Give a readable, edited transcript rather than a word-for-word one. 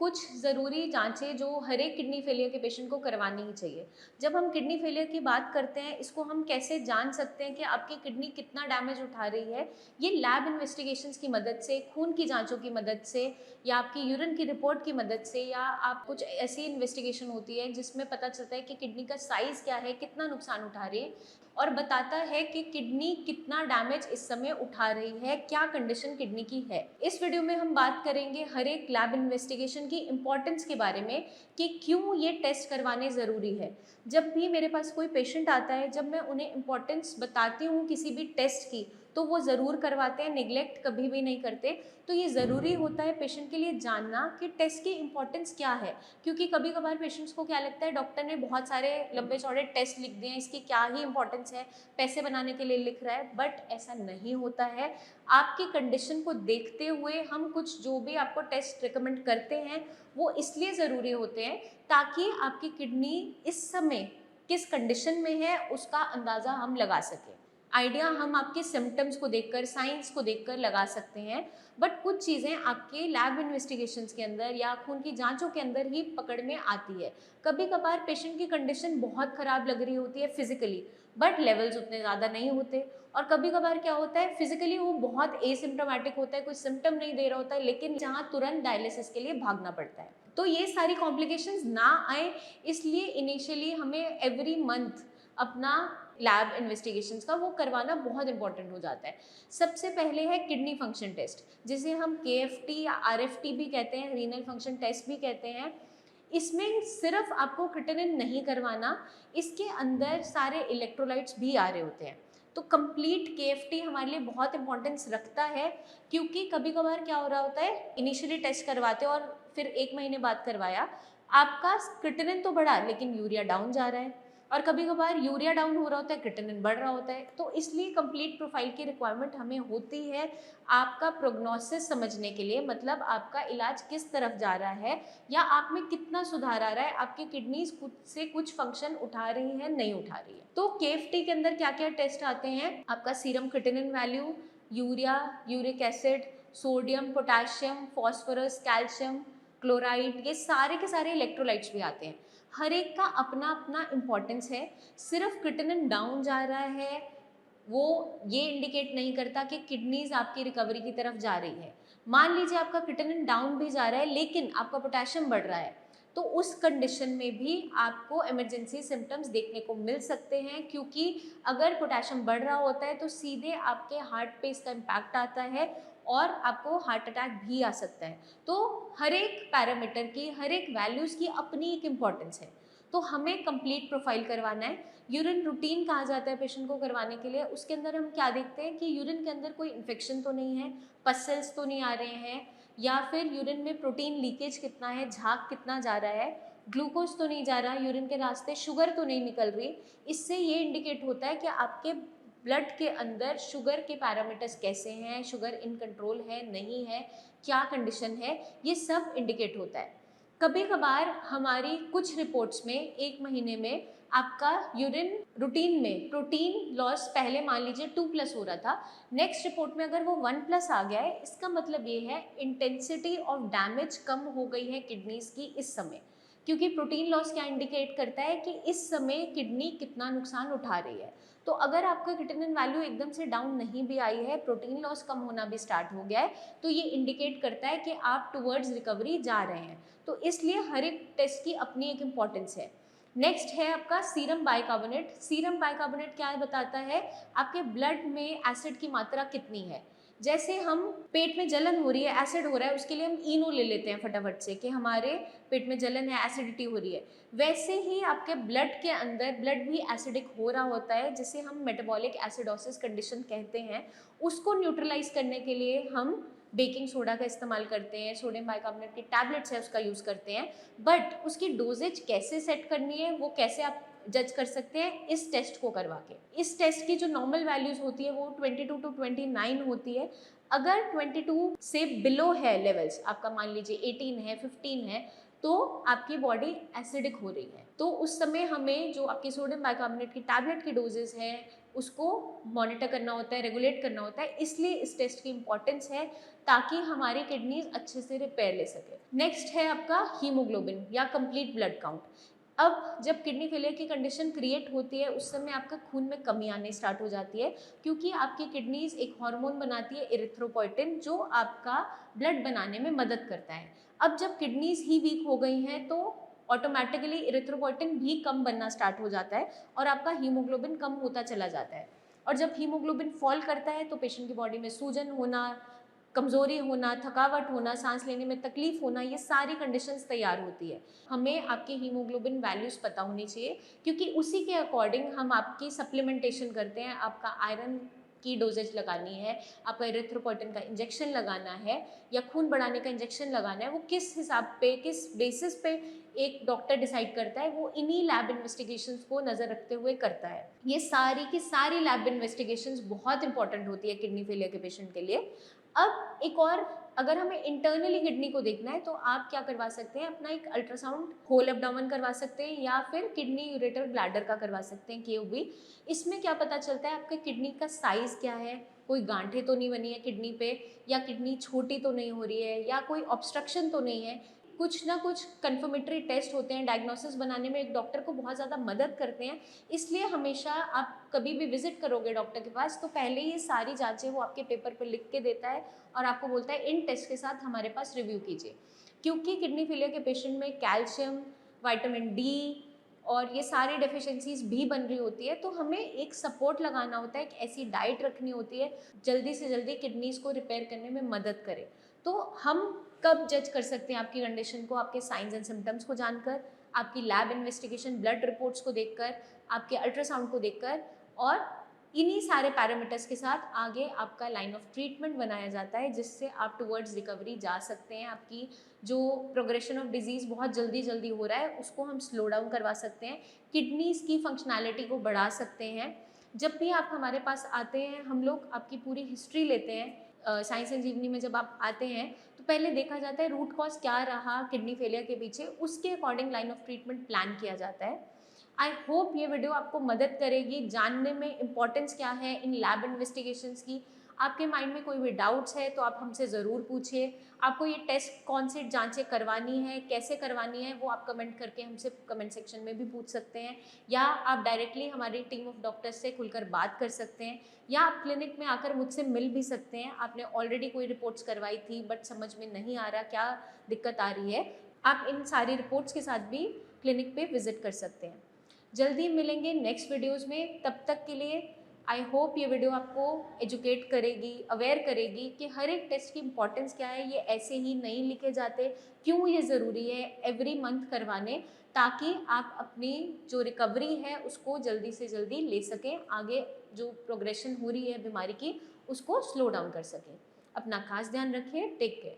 कुछ ज़रूरी जाँचें जो हर एक किडनी फेलियर के पेशेंट को करवानी ही चाहिए। जब हम किडनी फेलियर की बात करते हैं, इसको हम कैसे जान सकते हैं कि आपकी किडनी कितना डैमेज उठा रही है? ये लैब इन्वेस्टिगेशंस की मदद से, खून की जाँचों की मदद से या आपकी यूरिन की रिपोर्ट की मदद से या आप कुछ ऐसी इन्वेस्टिगेशन होती है जिसमें पता चलता है कि किडनी का साइज़ क्या है, कितना नुकसान उठा रही है और बताता है कि किडनी कितना डैमेज इस समय उठा रही है, क्या कंडीशन किडनी की है। इस वीडियो में हम बात करेंगे हर एक लैब इन्वेस्टिगेशन की इम्पोर्टेंस के बारे में कि क्यों ये टेस्ट करवाने ज़रूरी है। जब भी मेरे पास कोई पेशेंट आता है, जब मैं उन्हें इम्पोर्टेंस बताती हूँ किसी भी टेस्ट की, तो वो ज़रूर करवाते हैं, निगलेक्ट कभी भी नहीं करते। तो ये ज़रूरी होता है पेशेंट के लिए जानना कि टेस्ट की इम्पोर्टेंस क्या है, क्योंकि कभी कभार पेशेंट्स को क्या लगता है डॉक्टर ने बहुत सारे लंबे चौड़े टेस्ट लिख दिए हैं, इसकी क्या ही इंपॉर्टेंस है, पैसे बनाने के लिए लिख रहा है, बट ऐसा नहीं होता है। आपकी कंडीशन को देखते हुए हम कुछ जो भी आपको टेस्ट रिकमेंड करते हैं वो इसलिए ज़रूरी होते हैं ताकि आपकी किडनी इस समय किस कंडीशन में है उसका अंदाज़ा हम लगा सकें। आइडिया हम आपके सिम्टम्स को देखकर, साइंस को देखकर लगा सकते हैं, बट कुछ चीज़ें आपके लैब इन्वेस्टिगेशंस के अंदर या खून की जांचों के अंदर ही पकड़ में आती है। कभी कभार पेशेंट की कंडीशन बहुत ख़राब लग रही होती है फिजिकली, बट लेवल्स उतने ज़्यादा नहीं होते। और कभी कभार क्या होता है, फिजिकली वो बहुत एसिम्प्टोमेटिक होता है, कोई सिम्टम नहीं दे रहा होता है, लेकिन जहाँ तुरंत डायलिसिस के लिए भागना पड़ता है। तो ये सारी कॉम्प्लिकेशंस ना आए, इसलिए इनिशियली हमें एवरी मंथ अपना लैब इन्वेस्टिगेशंस का वो करवाना बहुत इंपॉर्टेंट हो जाता है। सबसे पहले है किडनी फंक्शन टेस्ट, जिसे हम केएफटी या आरएफटी भी कहते हैं, रीनल फंक्शन टेस्ट भी कहते हैं। इसमें सिर्फ आपको क्रिएटिनिन नहीं करवाना, इसके अंदर सारे इलेक्ट्रोलाइट्स भी आ रहे होते हैं। तो कंप्लीट केएफटी हमारे लिए बहुत इंपॉर्टेंस रखता है, क्योंकि कभी कभार क्या हो रहा होता है, इनिशियली टेस्ट करवाते और फिर 1 महीने बाद करवाया, आपका क्रिएटिनिन तो बढ़ा लेकिन यूरिया डाउन जा रहा है, और कभी कभार यूरिया डाउन हो रहा होता है, क्रिएटिनिन बढ़ रहा होता है। तो इसलिए कंप्लीट प्रोफाइल की रिक्वायरमेंट हमें होती है आपका प्रोग्नोसिस समझने के लिए, मतलब आपका इलाज किस तरफ जा रहा है या आप में कितना सुधार आ रहा है, आपकी किडनीज खुद से कुछ फंक्शन उठा रही है नहीं उठा रही है। तो केएफटी के अंदर क्या क्या टेस्ट आते हैं, आपका serum creatinine value, urea, uric acid, sodium, potassium, phosphorus, calcium, chloride, ये सारे के सारे इलेक्ट्रोलाइट्स भी आते हैं। हर एक का अपना अपना इम्पोर्टेंस है। सिर्फ क्रिएटिनिन डाउन जा रहा है वो ये इंडिकेट नहीं करता कि किडनीज आपकी रिकवरी की तरफ जा रही है। मान लीजिए आपका क्रिएटिनिन डाउन भी जा रहा है लेकिन आपका पोटेशियम बढ़ रहा है, तो उस कंडीशन में भी आपको इमरजेंसी सिम्टम्स देखने को मिल सकते हैं, क्योंकि अगर पोटेशियम बढ़ रहा होता है तो सीधे आपके हार्ट पे इसका इम्पैक्ट आता है और आपको हार्ट अटैक भी आ सकता है। तो हर एक पैरामीटर की, हर एक वैल्यूज़ की अपनी एक इम्पॉर्टेंस है। तो हमें कंप्लीट प्रोफाइल करवाना है। यूरिन रूटीन कहा जाता है पेशेंट को करवाने के लिए, उसके अंदर हम क्या देखते हैं कि यूरिन के अंदर कोई इन्फेक्शन तो नहीं है, पसल्स तो नहीं आ रहे हैं, या फिर यूरिन में प्रोटीन लीकेज कितना है, झाग कितना जा रहा है, ग्लूकोज तो नहीं जा रहा, यूरिन के रास्ते शुगर तो नहीं निकल रही। इससे ये इंडिकेट होता है कि आपके ब्लड के अंदर शुगर के पैरामीटर्स कैसे हैं, शुगर इन कंट्रोल है नहीं है, क्या कंडीशन है, ये सब इंडिकेट होता है। कभी कभार हमारी कुछ रिपोर्ट्स में 1 महीने में आपका यूरिन रूटीन में प्रोटीन लॉस पहले मान लीजिए 2+ हो रहा था, नेक्स्ट रिपोर्ट में अगर वो 1+ आ गया है, इसका मतलब ये है इंटेंसिटी ऑफ डैमेज कम हो गई है किडनीज की इस समय। क्योंकि प्रोटीन लॉस क्या इंडिकेट करता है कि इस समय किडनी कितना नुकसान उठा रही है। तो अगर आपका क्रिएटिनिन वैल्यू एकदम से डाउन नहीं भी आई है, प्रोटीन लॉस कम होना भी स्टार्ट हो गया है, तो ये इंडिकेट करता है कि आप टुवर्ड्स रिकवरी जा रहे हैं। तो इसलिए हर एक टेस्ट की अपनी एक इम्पॉर्टेंस है। नेक्स्ट है आपका सीरम बाइकार्बोनेट। सीरम बाइकार्बोनेट क्या बताता है, आपके ब्लड में एसिड की मात्रा कितनी है। जैसे हम पेट में जलन हो रही है, एसिड हो रहा है, उसके लिए हम इनो ले लेते हैं फटाफट से कि हमारे पेट में जलन है, एसिडिटी हो रही है। वैसे ही आपके ब्लड के अंदर ब्लड भी एसिडिक हो रहा होता है, जिसे हम मेटाबॉलिक एसिडोसिस कंडीशन कहते हैं। उसको न्यूट्रलाइज करने के लिए हम बेकिंग सोडा का इस्तेमाल करते हैं, सोडियम बाइकार्बोनेट की टैबलेट्स है उसका यूज़ करते हैं। बट उसकी डोजेज कैसे सेट करनी है, वो कैसे आप जज कर सकते हैं, इस टेस्ट को करवा के। इस टेस्ट की जो नॉर्मल वैल्यूज होती है वो 22 to 29 होती है। अगर 22 से बिलो है लेवल्स, आपका मान लीजिए 18 है, 15 है, तो आपकी बॉडी एसिडिक हो रही है। तो उस समय हमें जो आपकी सोडियम बाइकार्बोनेट की टैबलेट की डोजेस हैं, उसको मॉनिटर करना होता है, रेगुलेट करना होता है, इसलिए इस टेस्ट की इम्पोर्टेंस है ताकि हमारी किडनीज अच्छे से रिपेयर ले सके। नेक्स्ट है आपका हीमोग्लोबिन या कंप्लीट ब्लड काउंट। अब जब किडनी फेलियर की कंडीशन क्रिएट होती है उस समय आपका खून में कमी आने स्टार्ट हो जाती है, क्योंकि आपकी किडनीज एक हार्मोन बनाती है इरिथ्रोपोइटिन, जो आपका ब्लड बनाने में मदद करता है। अब जब किडनीज ही वीक हो गई हैं तो ऑटोमेटिकली इरिथ्रोपोइटिन भी कम बनना स्टार्ट हो जाता है और आपका हीमोग्लोबिन कम होता चला जाता है। और जब हीमोग्लोबिन फॉल करता है तो पेशेंट की बॉडी में सूजन होना, कमज़ोरी होना, थकावट होना, सांस लेने में तकलीफ होना, ये सारी कंडीशंस तैयार होती है। हमें आपकी हीमोग्लोबिन वैल्यूज़ पता होनी चाहिए, क्योंकि उसी के अकॉर्डिंग हम आपकी सप्लीमेंटेशन करते हैं। आपका आयरन की डोजेज लगानी है, आपका इरिथ्रोपोइटिन का इंजेक्शन लगाना है या खून बढ़ाने का इंजेक्शन लगाना है, वो किस हिसाब पे, किस बेसिस पे एक डॉक्टर डिसाइड करता है, वो इन्हीं लैब इन्वेस्टिगेशंस को नज़र रखते हुए करता है। ये सारी की सारी लैब इन्वेस्टिगेशंस बहुत इंपॉर्टेंट होती है किडनी फेलियर के पेशेंट के लिए। अब एक और, अगर हमें इंटरनली किडनी को देखना है तो आप क्या करवा सकते हैं, अपना एक अल्ट्रासाउंड होल एब्डोमेन करवा सकते हैं या फिर किडनी यूरेटर ब्लैडर का करवा सकते हैं, KUB। इसमें क्या पता चलता है, आपके किडनी का साइज़ क्या है, कोई गांठें तो नहीं बनी है किडनी पे, या किडनी छोटी तो नहीं हो रही है, या कोई ऑब्स्ट्रक्शन तो नहीं है। कुछ ना कुछ कन्फर्मेटरी टेस्ट होते हैं, डायग्नोसिस बनाने में एक डॉक्टर को बहुत ज़्यादा मदद करते हैं। इसलिए हमेशा आप कभी भी विजिट करोगे डॉक्टर के पास तो पहले ये सारी जांचें वो आपके पेपर पे लिख के देता है और आपको बोलता है इन टेस्ट के साथ हमारे पास रिव्यू कीजिए। क्योंकि किडनी फेलियर के पेशेंट में कैल्शियम, विटामिन डी और ये सारी डेफिशिएंसीज भी बन रही होती है, तो हमें एक सपोर्ट लगाना होता है, एक ऐसी डाइट रखनी होती है जल्दी से जल्दी किडनीज को रिपेयर करने में मदद करे। तो हम कब जज कर सकते हैं आपकी कंडीशन को, आपके साइंस एंड सिम्टम्स को जानकर, आपकी लैब इन्वेस्टिगेशन ब्लड रिपोर्ट्स को देखकर, आपके अल्ट्रासाउंड को देखकर, और इन्हीं सारे पैरामीटर्स के साथ आगे आपका लाइन ऑफ ट्रीटमेंट बनाया जाता है, जिससे आप टुवर्ड्स रिकवरी जा सकते हैं। आपकी जो प्रोग्रेशन ऑफ डिजीज़ बहुत जल्दी जल्दी हो रहा है उसको हम स्लो डाउन करवा सकते हैं, किडनीज की फंक्शनैलिटी को बढ़ा सकते हैं। जब भी आप हमारे पास आते हैं, हम लोग आपकी पूरी हिस्ट्री लेते हैं। साइंस एंड जीवनी में जब आप आते हैं तो पहले देखा जाता है रूट कॉज क्या रहा किडनी फेलियर के पीछे, उसके according line of treatment plan किया जाता है। आई होप ये वीडियो आपको मदद करेगी जानने में इम्पोर्टेंस क्या है इन लैब इन्वेस्टिगेशंस की। आपके माइंड में कोई भी डाउट्स है तो आप हमसे ज़रूर पूछिए। आपको ये टेस्ट कौन सी जांचें करवानी है, कैसे करवानी है, वो आप कमेंट करके हमसे कमेंट सेक्शन में भी पूछ सकते हैं, या आप डायरेक्टली हमारी टीम ऑफ डॉक्टर्स से खुलकर बात कर सकते हैं, या आप क्लिनिक में आकर मुझसे मिल भी सकते हैं। आपने ऑलरेडी कोई रिपोर्ट्स करवाई थी बट समझ में नहीं आ रहा क्या दिक्कत आ रही है, आप इन सारी रिपोर्ट्स के साथ भी क्लिनिक पे विजिट कर सकते हैं। जल्दी मिलेंगे नेक्स्ट वीडियोज़ में, तब तक के लिए आई होप ये वीडियो आपको एजुकेट करेगी, अवेयर करेगी कि हर एक टेस्ट की इम्पोर्टेंस क्या है, ये ऐसे ही नहीं लिखे जाते, क्यों ये ज़रूरी है एवरी मंथ करवाने, ताकि आप अपनी जो रिकवरी है उसको जल्दी से जल्दी ले सकें, आगे जो प्रोग्रेशन हो रही है बीमारी की उसको स्लो डाउन कर सकें। अपना खास ध्यान रखिए, टेक केयर।